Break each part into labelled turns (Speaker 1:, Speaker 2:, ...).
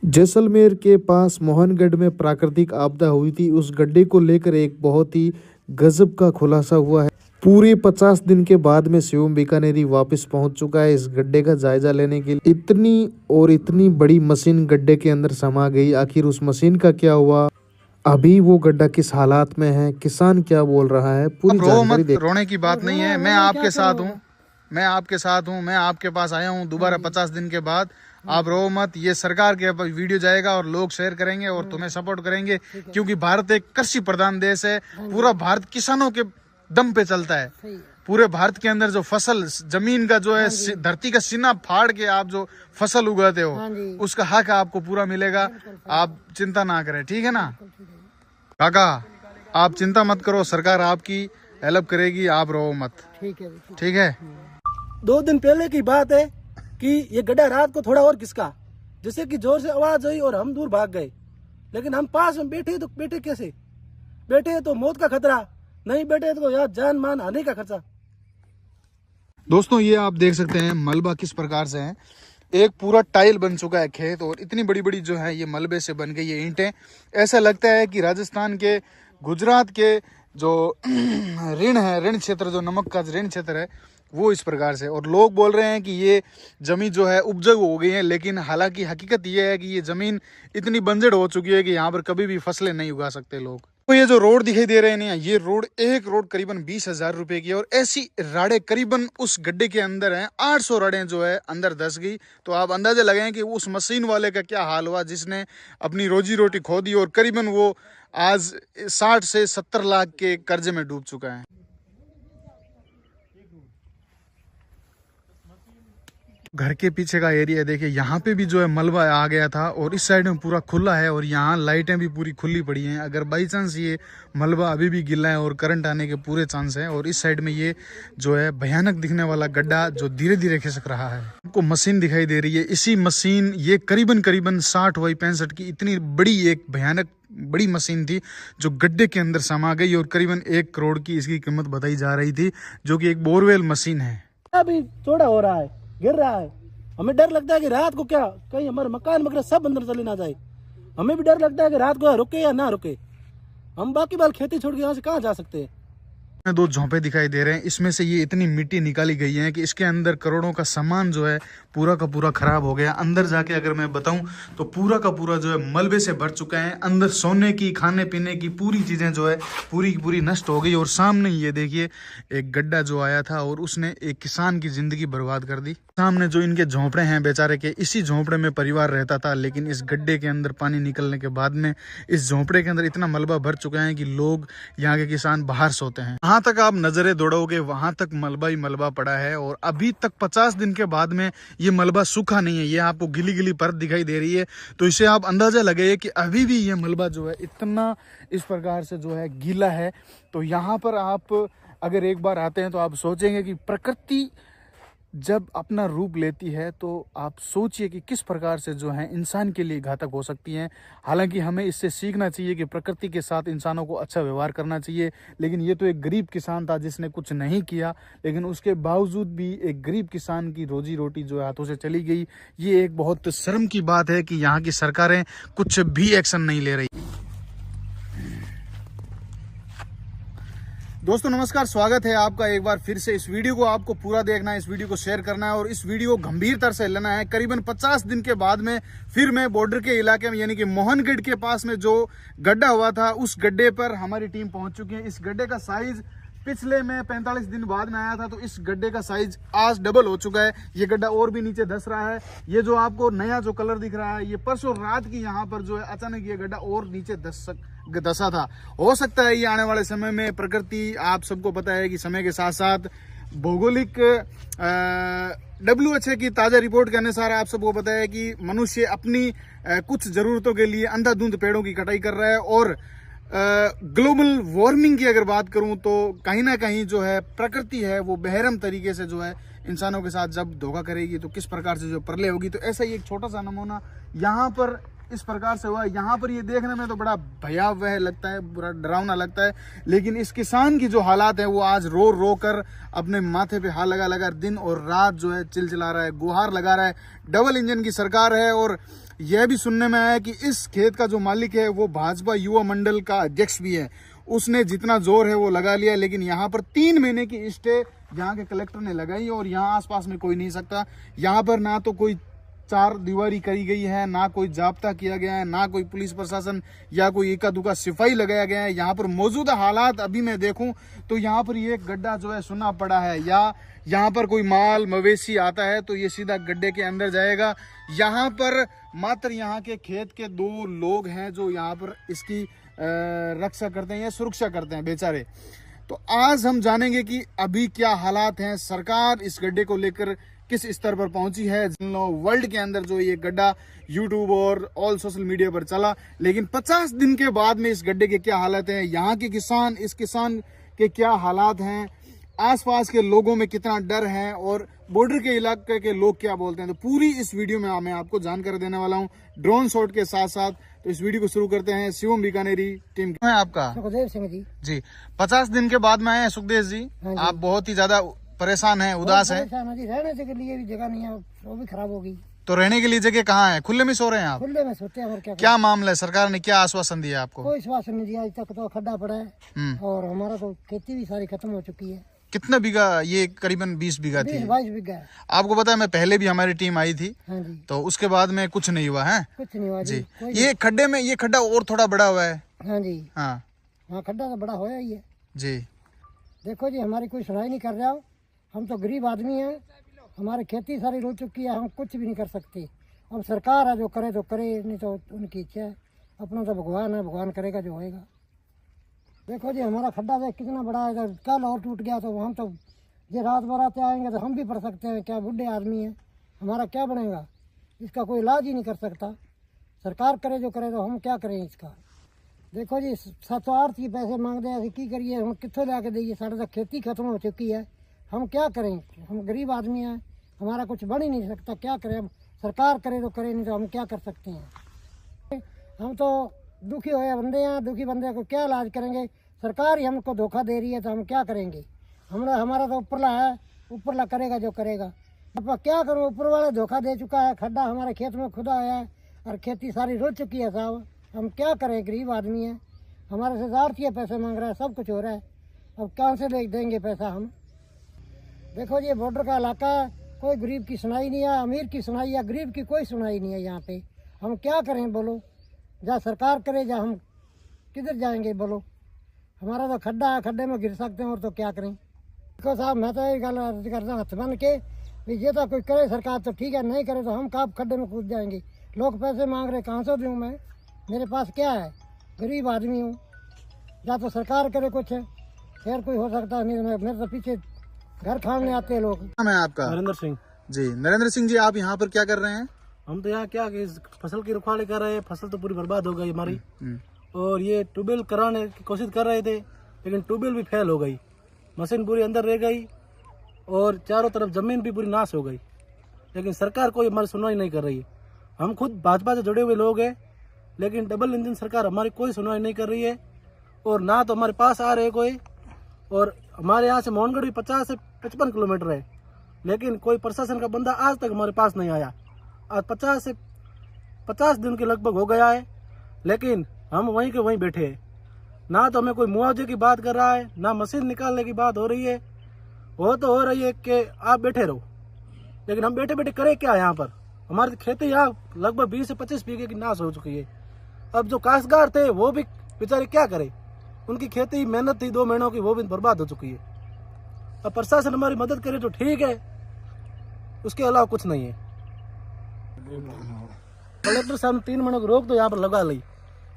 Speaker 1: जैसलमेर के पास मोहनगढ़ में प्राकृतिक आपदा हुई थी। उस गड्ढे को लेकर एक बहुत ही गजब का खुलासा हुआ है। पूरे 50 दिन के बाद में शिवम बीकानेरी वापस पहुंच चुका है इस गड्ढे का जायजा लेने के लिए। इतनी बड़ी मशीन गड्ढे के अंदर समा गई। आखिर उस मशीन का क्या हुआ, अभी वो गड्ढा किस हालात में है, किसान क्या बोल रहा है, पूरी जानकारी दे।
Speaker 2: रोने की बात नहीं है, मैं आपके साथ हूँ, मैं आपके पास आया हूँ दोबारा 50 दिन के बाद। आप रो मत, ये सरकार के वीडियो जाएगा और लोग शेयर करेंगे और तुम्हें सपोर्ट करेंगे, क्योंकि भारत एक कृषि प्रधान देश है। पूरा भारत किसानों के दम पे चलता है। पूरे भारत के अंदर जो फसल, जमीन का जो है, धरती का सीना फाड़ के आप जो फसल उगाते हो, उसका हक आपको पूरा मिलेगा। आप चिंता ना करें, ठीक है ना काका, आप चिंता मत करो, सरकार आपकी हेल्प करेगी, आप रो मत। ठीक है।
Speaker 3: 2 दिन पहले की बात है कि ये गड्ढा रात को थोड़ा और खिसका, जिससे कि जोर से आवाज हुई और हम दूर भाग गए। लेकिन हम पास में बैठे तो बैठे कैसे? बैठे तो मौत का खतरा, नहीं बैठे तो यार जान मान आने का खर्चा।
Speaker 2: दोस्तों ये आप देख सकते हैं मलबा किस प्रकार से है। एक पूरा टाइल बन चुका है खेत, और इतनी बड़ी बड़ी जो है ये मलबे से बन गई ये ईंटें। ऐसा लगता है कि राजस्थान के, गुजरात के जो ऋण क्षेत्र, जो नमक का ऋण क्षेत्र है, वो इस प्रकार से। और लोग बोल रहे हैं कि ये जमीन जो है उपजाऊ हो गई है, लेकिन हालांकि हकीकत ये है कि ये जमीन इतनी बंजर हो चुकी है कि यहाँ पर कभी भी फसलें नहीं उगा सकते लोग। तो ये जो रोड दिखाई दे रहे हैं ना, ये रोड, एक रोड करीबन 20,000 रुपए की है। और ऐसी राड़े करीबन उस गड्ढे के अंदर हैं, 800 राड़े जो है अंदर धस गई। तो आप अंदाजा लगाएं कि उस मशीन वाले का क्या हाल हुआ, जिसने अपनी रोजी रोटी खो दी, और करीबन वो आज 60 से 70 लाख के कर्जे में डूब चुका है। घर के पीछे का एरिया देखिए, यहाँ पे भी जो है मलबा आ गया था, और इस साइड में पूरा खुला है, और यहाँ लाइटें भी पूरी खुली पड़ी हैं। अगर बाई चांस ये मलबा अभी भी गिला है और करंट आने के पूरे चांस हैं। और इस साइड में ये जो है भयानक दिखने वाला गड्ढा जो धीरे धीरे खिसक रहा है। आपको मशीन दिखाई दे रही है, इसी मशीन, ये करीबन 60 बाई 65 की इतनी बड़ी एक भयानक बड़ी मशीन थी, जो गड्ढे के अंदर समा गई, और करीबन 1 करोड़ की इसकी कीमत बताई जा रही थी, जो कि एक बोरवेल मशीन है।
Speaker 3: अभी चौड़ा हो रहा है, गिर रहा है। हमें डर लगता है कि रात को क्या कहीं हमारे मकान वगैरह सब अंदर चले ना जाए। हमें भी डर लगता है कि रात को रुके या ना रुके। हम बाकी बाल खेती छोड़ के यहाँ से कहाँ जा सकते हैं।
Speaker 2: 2 झोंपे दिखाई दे रहे हैं, इसमें से ये इतनी मिट्टी निकाली गई है कि इसके अंदर करोड़ों का सामान जो है पूरा का पूरा खराब हो गया। अंदर जाके अगर मैं बताऊं तो पूरा का पूरा जो है मलबे से भर चुका है। अंदर सोने की, खाने पीने की पूरी चीजें जो है पूरी की पूरी नष्ट हो गई। और सामने ये देखिए एक गड्ढा जो आया था, और उसने एक किसान की जिंदगी बर्बाद कर दी। सामने जो इनके झोंपड़े हैं बेचारे के, इसी झोंपड़े में परिवार रहता था, लेकिन इस गड्ढे के अंदर पानी निकलने के बाद में इस झोंपड़े के अंदर इतना मलबा भर चुका है कि लोग, यहाँ के किसान बाहर सोते हैं। जहां तक आप नजरें दौड़ोगे वहां तक मलबा ही मलबा पड़ा है, और अभी तक 50 दिन के बाद में ये मलबा सूखा नहीं है। ये आपको गिली गिली परत दिखाई दे रही है, तो इससे आप अंदाजा लगाइए कि अभी भी ये मलबा जो है इतना इस प्रकार से जो है गीला है। तो यहाँ पर आप अगर एक बार आते हैं तो आप सोचेंगे कि प्रकृति जब अपना रूप लेती है, तो आप सोचिए कि किस प्रकार से जो है इंसान के लिए घातक हो सकती हैं। हालांकि हमें इससे सीखना चाहिए कि प्रकृति के साथ इंसानों को अच्छा व्यवहार करना चाहिए। लेकिन ये तो एक गरीब किसान था जिसने कुछ नहीं किया, लेकिन उसके बावजूद भी एक गरीब किसान की रोजी रोटी जो है हाथों से चली गई। ये एक बहुत शर्म की बात है कि यहाँ की सरकारें कुछ भी एक्शन नहीं ले रही। दोस्तों नमस्कार, स्वागत है आपका एक बार फिर से। इस वीडियो को आपको पूरा देखना है, इस वीडियो को शेयर करना है, और इस वीडियो को गंभीरता से लेना है। करीबन 50 दिन के बाद में फिर मैं बॉर्डर के इलाके में, यानी कि मोहनगढ़ के पास में जो गड्ढा हुआ था, उस गड्ढे पर हमारी टीम पहुंच चुकी है। इस गड्ढे का साइज पिछले में 45 दिन बाद में आया था, तो इस गड्ढे का साइज आज डबल हो चुका है। ये गड्ढा और भी नीचे धस रहा है। ये जो आपको नया जो कलर दिख रहा है, ये परसों रात की यहाँ पर जो है अचानक ये गड्ढा और नीचे धसा था। हो सकता है ये आने वाले समय में, प्रकृति, आप सबको पता है कि समय के साथ साथ भौगोलिक WHO की ताजा रिपोर्ट के अनुसार आप सबको पता है कि मनुष्य अपनी कुछ जरूरतों के लिए अंधाधुंध पेड़ों की कटाई कर रहा है। और ग्लोबल वार्मिंग की अगर बात करूं तो कहीं ना कहीं जो है प्रकृति है वो बेरहम तरीके से जो है इंसानों के साथ जब धोखा करेगी तो किस प्रकार से जो प्रलय होगी। तो ऐसा ही एक छोटा सा नमूना यहाँ पर इस प्रकार से हुआ। यहाँ पर ये देखने में तो बड़ा भयावह लगता है, बड़ा डरावना लगता है, लेकिन इस किसान की जो हालात है वो आज रो रो कर अपने माथे पे हाथ लगा लगा दिन और रात जो है चिलचिला रहा है, गुहार लगा रहा है। डबल इंजन की सरकार है और यह भी सुनने में आया कि इस खेत का जो मालिक है वो भाजपा युवा मंडल का अध्यक्ष भी है। उसने जितना जोर है वो लगा लिया, लेकिन यहाँ पर 3 महीने की स्टे यहाँ के कलेक्टर ने लगाई और यहाँ आसपास में कोई नहीं सकता। यहाँ पर ना तो कोई 4 दीवारी करी गई है, ना कोई जाब्ता किया गया है, ना कोई पुलिस प्रशासन या कोई इक्का दुक्का सिपाही लगाया गया है। यहाँ पर मौजूदा हालात अभी मैं देखूं तो यहाँ पर ये गड्ढा जो है सुना पड़ा है, या यहाँ पर कोई माल मवेशी आता है तो ये सीधा गड्ढे के अंदर जाएगा। यहाँ पर मात्र यहाँ के खेत के 2 लोग हैं जो यहाँ पर इसकी रक्षा करते हैं या सुरक्षा करते हैं बेचारे। तो आज हम जानेंगे कि अभी क्या हालात हैं, सरकार इस गड्ढे को लेकर किस स्तर पर पहुंची है। वर्ल्ड के अंदर जो ये गड्ढा यूट्यूब और ऑल सोशल मीडिया पर चला, लेकिन 50 दिन के बाद में इस गड्ढे के क्या हालात हैं, यहाँ के किसान, इस किसान के क्या हालात हैं, आसपास के लोगों में कितना डर है और बॉर्डर के इलाके के लोग क्या बोलते हैं, तो पूरी इस वीडियो में मैं आपको जानकारी देने वाला हूँ ड्रोन शॉट के साथ साथ। तो इस वीडियो को शुरू करते हैं। शिवम बीकानेरी टीम है आपका।
Speaker 3: सुखदेव सिंह जी।
Speaker 2: 50 दिन के बाद में आए हैं सुखदेव जी। आप बहुत ही ज्यादा परेशान हैं, उदास हैं।
Speaker 3: रहने के लिए भी जगह नहीं है, वो भी खराब हो गई।
Speaker 2: तो रहने के लिए जगह कहाँ है? खुले में सो रहे हैं आप?
Speaker 3: खुले में सोते हैं और
Speaker 2: क्या मामला है? सरकार ने क्या आश्वासन दिया आपको?
Speaker 3: कोई आश्वासन नहीं दिया आज तक, तो खड्डा पड़ा है और हमारा तो खेती भी सारी खत्म हो चुकी है।
Speaker 2: कितना बीघा? ये करीबन 20 बीघा थी।
Speaker 3: 22 बीघा है।
Speaker 2: आपको पता है मैं पहले भी हमारी टीम आई थी।
Speaker 3: हाँ जी।
Speaker 2: तो उसके बाद में कुछ नहीं हुआ है?
Speaker 3: कुछ नहीं हुआ
Speaker 2: जी। ये खड्डे में, ये खड्डा और थोड़ा बड़ा हुआ है।
Speaker 3: हाँ जी।
Speaker 2: हाँ
Speaker 3: खड्डा तो बड़ा होया ही है
Speaker 2: जी।
Speaker 3: देखो जी, हमारी कोई सुनाई नहीं कर रहा हो। हम तो गरीब आदमी हैं, हमारी खेती सारी रुक चुकी है, हम कुछ भी नहीं कर सकते। अब सरकार है, जो करे तो करे, नहीं तो उनकी इच्छा है। अपना तो भगवान है, भगवान करेगा जो होएगा। देखो जी, हमारा खड्डा देख कितना बड़ा है, कल और टूट गया तो हम तो ये रात बराते आएंगे तो हम भी पड़ सकते हैं। क्या बूढ़े आदमी हैं, हमारा क्या बनेगा? इसका कोई इलाज ही नहीं कर सकता। सरकार करे जो करे, तो हम क्या करें इसका? देखो जी, 708 की पैसे मांगते हैं, की करिए? हम कितों ला के देइए? साढ़े तक खेती खत्म हो चुकी है, हम क्या करें? हम गरीब आदमी हैं, हमारा कुछ बन ही नहीं सकता। क्या करें? अब सरकार करे तो करे, नहीं तो हम क्या कर सकते हैं? हम तो दुखी हुए बंदे हैं, दुखी बंदे को क्या इलाज करेंगे? सरकार ही हमको धोखा दे रही है, तो हम क्या करेंगे? हमारा तो ऊपरला है, ऊपरला करेगा जो करेगा। अब क्या करूँ? ऊपर वाला धोखा दे चुका है, खड्डा हमारे खेत में खुदा है और खेती सारी रुल चुकी है साहब। हम क्या करें? गरीब आदमी है, हमारे से 1000 पैसे मांग रहा है, सब कुछ हो रहा है। अब कहाँ से ले देंगे पैसा हम? देखो जी, बॉर्डर का इलाका, कोई गरीब की सुनाई नहीं है, अमीर की सुनाई है, गरीब की कोई सुनाई नहीं है यहाँ पे। हम क्या करें बोलो? जा सरकार करे, जा हम किधर जाएंगे बोलो? हमारा तो खड्डा है, खड्डे में गिर सकते हैं और तो क्या करें? देखो साहब, मैं तो ये गल अर्ज करता हूँ हथ बन के, भी ये तो कोई करे सरकार तो ठीक है, नहीं करे तो हम कब खड्डे में कूद जाएंगे? लोग पैसे मांग रहे, कहाँ से दूँ मैं? मेरे पास क्या है? गरीब आदमी हूँ। या तो सरकार करे कुछ, फिर कोई हो सकता है, नहीं मेरे तो पीछे घर खाने आते हैं लोग।
Speaker 2: नाम है आपका?
Speaker 3: नरेंद्र सिंह
Speaker 2: जी। नरेंद्र सिंह जी, आप यहाँ पर क्या कर रहे हैं?
Speaker 3: हम तो यहाँ क्या कि फसल की रखवाली कर रहे हैं। फसल तो पूरी बर्बाद हो गई हमारी, और ये ट्यूबवेल कराने की कोशिश कर रहे थे, लेकिन ट्यूबवेल भी फेल हो गई, मशीन पूरी अंदर रह गई और चारों तरफ जमीन भी पूरी नाश हो गई। लेकिन सरकार कोई हमारी सुनवाई नहीं कर रही है। हम खुद भाजपा से जुड़े हुए लोग हैं, लेकिन डबल इंजन सरकार हमारी कोई सुनवाई नहीं कर रही है और ना तो हमारे पास आ रहे कोई। और हमारे यहाँ से मोहनगढ़ भी 50 से 55 किलोमीटर है, लेकिन कोई प्रशासन का बंदा आज तक हमारे पास नहीं आया। आज 50 दिन के लगभग हो गया है, लेकिन हम वहीं के वहीं बैठे हैं। ना तो हमें कोई मुआवजे की बात कर रहा है, ना मशीन निकालने की बात हो रही है। वो तो हो रही है कि आप बैठे रहो, लेकिन हम बैठे बैठे करें क्या? यहाँ पर हमारी खेती यहाँ लगभग 20 से 25 बीघे की नाश हो चुकी है। अब जो काश्तकार थे वो भी बेचारे क्या करें? उनकी खेती मेहनत थी 2 महीनों की, वो भी बर्बाद हो चुकी है। अब प्रशासन हमारी मदद करे तो ठीक है, उसके अलावा कुछ नहीं है। कलेक्टर साहब 3 महीनों की रोक तो यहाँ पर लगा ली,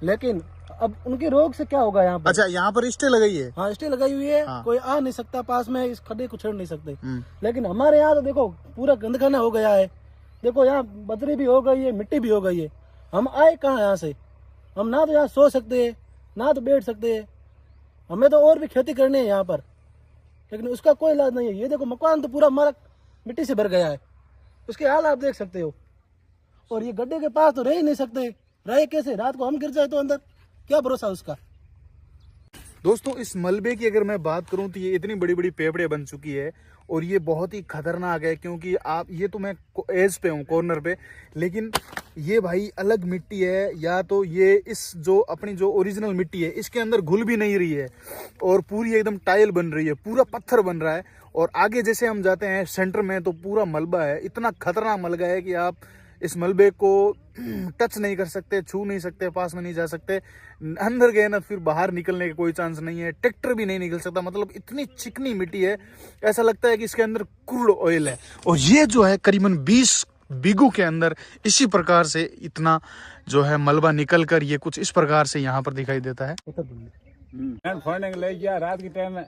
Speaker 3: लेकिन अब उनकी रोक से क्या होगा यहाँ पर?
Speaker 2: अच्छा, यहाँ पर स्टे लगाई है?
Speaker 3: हाँ, स्टे लगाई हुई है। कोई आ नहीं सकता पास में, इस खड्डे को छेड़ नहीं सकते। लेकिन हमारे यहाँ तो देखो पूरा गंदखाना हो गया है। देखो यहाँ बजरी भी हो गई है, मिट्टी भी हो गई है। हम आए कहाँ यहाँ से? हम ना तो यहाँ सो सकते हैं, ना तो बैठ सकते हैं। हमें तो और भी खेती करनी है यहाँ पर, लेकिन उसका कोई इलाज नहीं है। ये देखो मकान तो पूरा हमारा मिट्टी से भर गया है, उसके हाल आप देख सकते हो। और ये गड्ढे के पास तो रह ही नहीं सकते, रहे कैसे, रात को हम गिर जाए तो अंदर क्या भरोसा उसका।
Speaker 2: दोस्तों इस मलबे की अगर मैं बात करूं तो ये इतनी बड़ी बड़ी पेपड़े बन चुकी है और ये बहुत ही खतरनाक है, क्योंकि आप ये तो मैं एज पे हूँ कॉर्नर पे, लेकिन ये भाई अलग मिट्टी है, या तो ये इस जो अपनी जो ओरिजिनल मिट्टी है इसके अंदर घुल भी नहीं रही है और पूरी एकदम टाइल बन रही है, पूरा पत्थर बन रहा है। और आगे जैसे हम जाते हैं सेंटर में तो पूरा मलबा है, इतना खतरनाक मलबा है कि आप इस मलबे को टच नहीं कर सकते, छू नहीं सकते, पास में नहीं जा सकते, अंदर गए ना फिर बाहर निकलने का कोई चांस नहीं है, ट्रैक्टर भी नहीं निकल सकता। मतलब इतनी चिकनी मिट्टी है, ऐसा लगता है कि इसके अंदर क्रूड ऑयल है। और ये जो है करीबन 20 बीघू के अंदर इसी प्रकार से इतना जो है मलबा निकल कर ये कुछ इस प्रकार से यहाँ पर दिखाई देता है।
Speaker 4: फोन ले गया रात के टाइम में,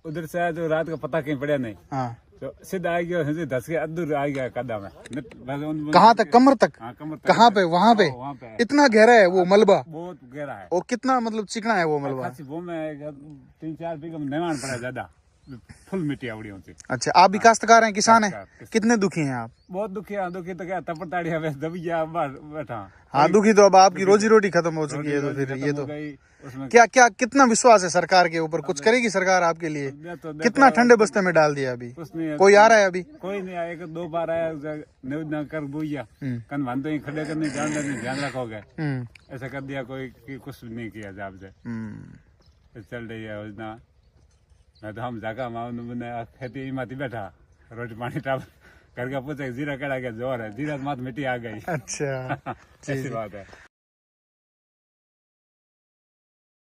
Speaker 4: उधर से जो रात का पता कहीं पड़ा नहीं,
Speaker 2: हाँ
Speaker 4: तो सीधा आ गया, धस के अधूर आ गया कदा में।
Speaker 2: कहाँ तक, कमर तक?
Speaker 4: हाँ, कमर तक।
Speaker 2: कहाँ पे? वहाँ पे
Speaker 4: वहाँ पे
Speaker 2: इतना गहरा है वो मलबा?
Speaker 4: बहुत गहरा है।
Speaker 2: और कितना मतलब चिकना है वो मलबा?
Speaker 4: वो में 3-4 बीघा में निर्माण पड़ा ज्यादा, फुल मिट्टी आवड़ी होती।
Speaker 2: अच्छा, आप भी काश्तकार हैं, किसान हैं? कितने दुखी हैं आप?
Speaker 4: बहुत दुखी है, दुखी तो क्या तपड़ताड़ी है, दबी गया बैठा।
Speaker 2: हाँ दुखी तो अब आपकी रोजी रोटी खत्म हो चुकी है, तो फिर ये तो क्या क्या कितना विश्वास है सरकार के ऊपर, कुछ करेगी सरकार आपके लिए? कितना ठंडे बस्ते में डाल दिया अभी? कोई आ रहा है अभी?
Speaker 4: कोई नहीं आया, 2 बार आया, निवेदन कर बोया कन भान तो खड़े करने ध्यान रखोगे, ऐसा कर दिया कोई कि कुछ नहीं किया जब से चल रही है योजना। मैं तो हम जागा मैंने खेती माती बैठा, रोटी पानी टाप करके पूछे जीरा कड़ा के जोर है, जीरा मात मिट्टी आ गई।
Speaker 2: अच्छा
Speaker 4: ऐसी बात है।